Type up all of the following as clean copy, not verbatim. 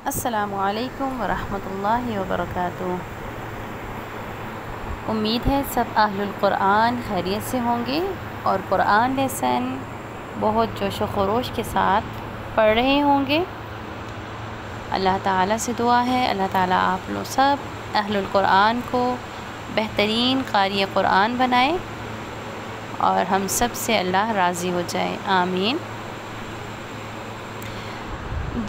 अस्सलामु अलैकुम वरहमतुल्लाहि वबरकातुहू। उम्मीद है सब अहलुल कुरान खैरियत से होंगे और कुरान लेसन बहुत जोश व खरोश के साथ पढ़ रहे होंगे। अल्लाह ताला से दुआ है अल्लाह ताला आप लोग सब अहलुल कुरान को बेहतरीन क़ारी कुरान बनाए और हम सब से अल्लाह राज़ी हो जाए, आमीन।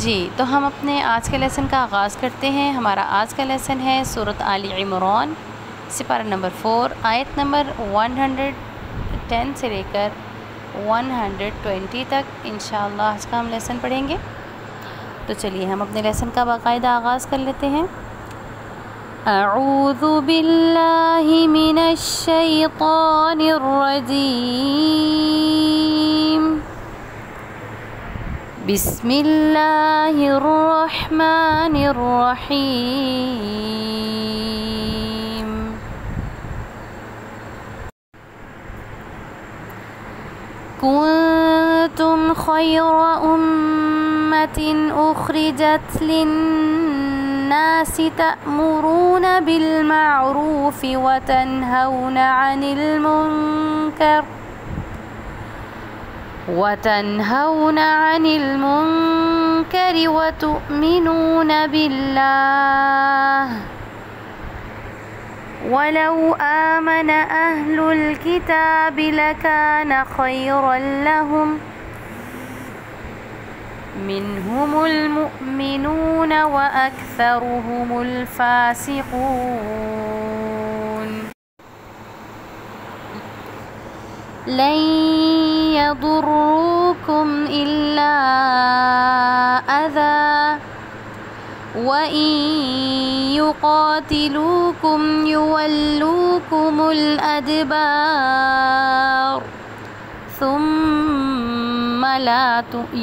जी, तो हम अपने आज के लेसन का आगाज़ करते हैं। हमारा आज का लेसन है सूरत आली इमरान सिपारा नंबर 4 आयत नंबर 110 से लेकर 120 तक इंशाअल्लाह आज का हम लेसन पढ़ेंगे। तो चलिए हम अपने लेसन का बाकायदा आगाज़ कर लेते हैं। अऊज़ु बिल्लाहि मिनश शैतानिर रजीम, बिस्मिल्लाहिर रहमानिर रहीम। कुंतुम खैरा उम्मतिन उखरिजत लिन्नासि तअमुरूना बिल मअरूफि व तनहौना अनिल मुनकरि व तु'मिनूना बिल्लाह वलौ आमन अहलुल किताबि लकान खैरन लहुम मिनहुमुल मुअमिनून व अक्सरुहुमुल फासिकून। लन यदुर्रुकुम इल्ला अज़ा व इन युक़ातिलूकुम युवल्लूकुमुल अदबार सुम्मा ला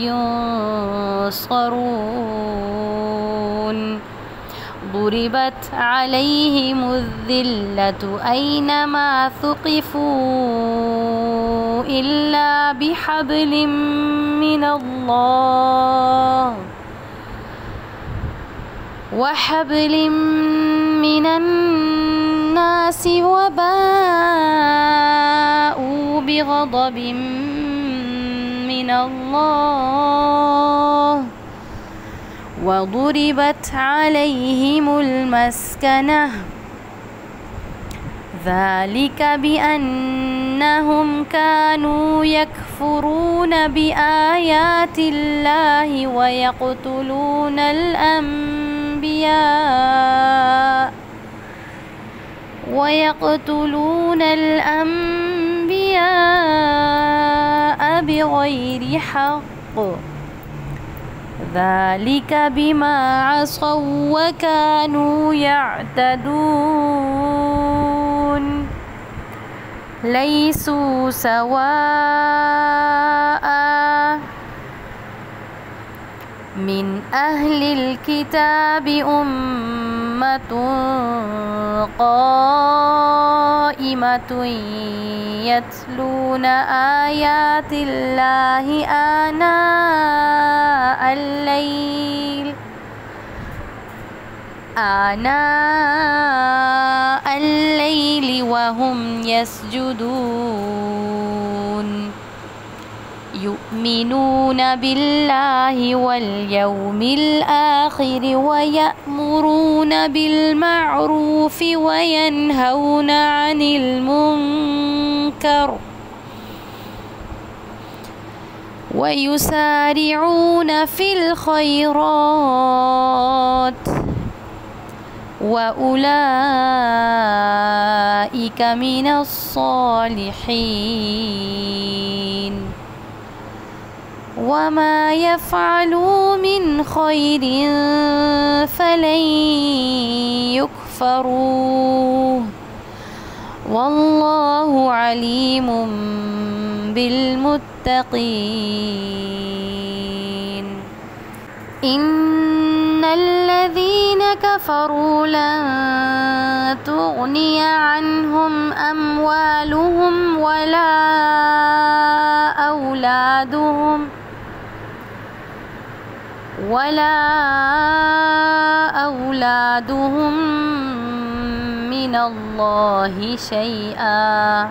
युंसरून। ضربت عليهم الذلة أينما ثقفوا إلا بحبل من الله وحبل من الناس وباءوا بغضب من الله وضربت عليهم المسكنة ذلك بأنهم كانوا يكفرون بآيات الله ويقتلون الأنبياء بغير حق ذلك بما عصوا وكانوا يعتدون ليسوا سواء من أهل الكتاب أمة قائمة يتلون آيات الله آناء الليل وهم يسجدون يؤمنون بالله واليوم الآخر ويأمرون بالمعروف وينهون عن المنكر ويسارعون في الخيرات وأولئك من الصالحين وما يفعلوا من خير فلن يكفروه والله عليم بالمتقين. إن الذين كفروا لن تغني عنهم أموالهم ولا أولادهم ولا زادهم من الله شيئا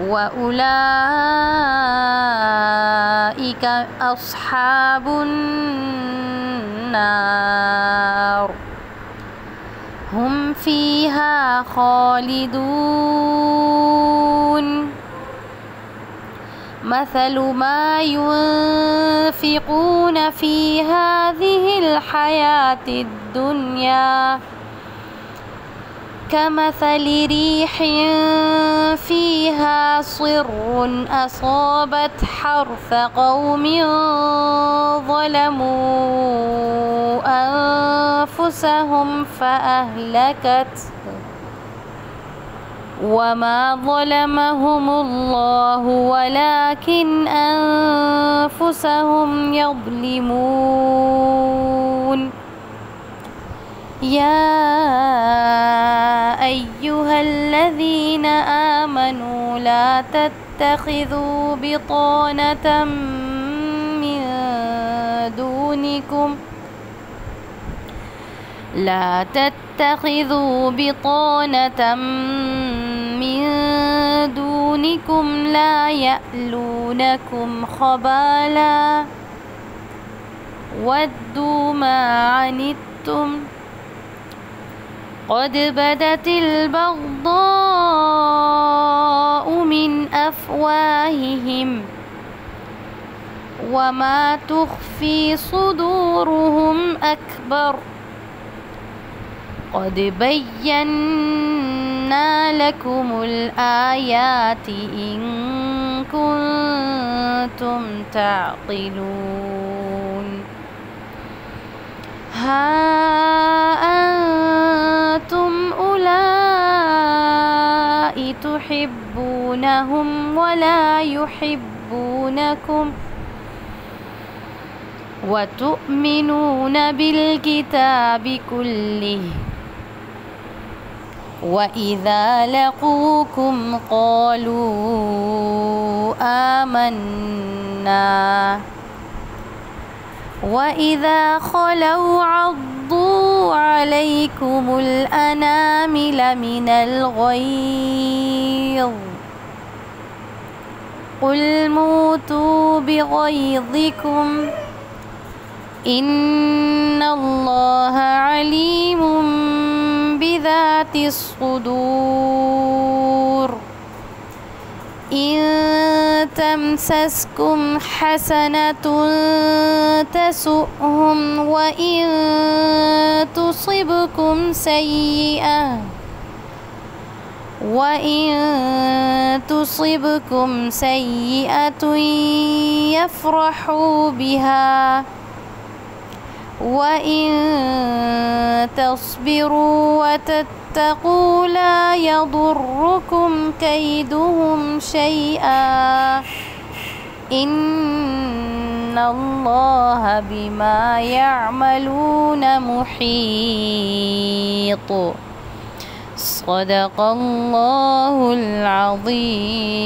وأولئك أصحاب النار هم فيها خالدون مثل ما ينفقون في هذه الحياة الدنيا كمثل ريح فيها صر أصابت حرث قوم ظلموا أنفسهم فأهلكت وما ظلمهم الله ولكن أنفسهم يظلمون يا أيها الذين آمنوا لا تتخذوا بطانة من دونكم لا يألونكم خبالا ودوا ما عنتم قد بدت البغضاء من أفواههم وما تخفي صدورهم أكبر قد بينا لكم الآيات إن كنتم تعقلون ها أنتم أولئك تحبونهم ولا يحبونكم وتؤمنون بالكتاب كله وإذا لقوكم قالوا آمنا وإذا خلوا عضوا عليكم الأنامل من الغيظ قل موتوا بغيظكم إن الله عليم بذات الصدور إن تمسسكم حسنة تسؤهم وإن تصبكم سيئة يفرحوا بها وإن تصبروا وتتقوا لا يضركم كيدهم شيئا إن الله بما يعملون محيط صدق الله العظيم.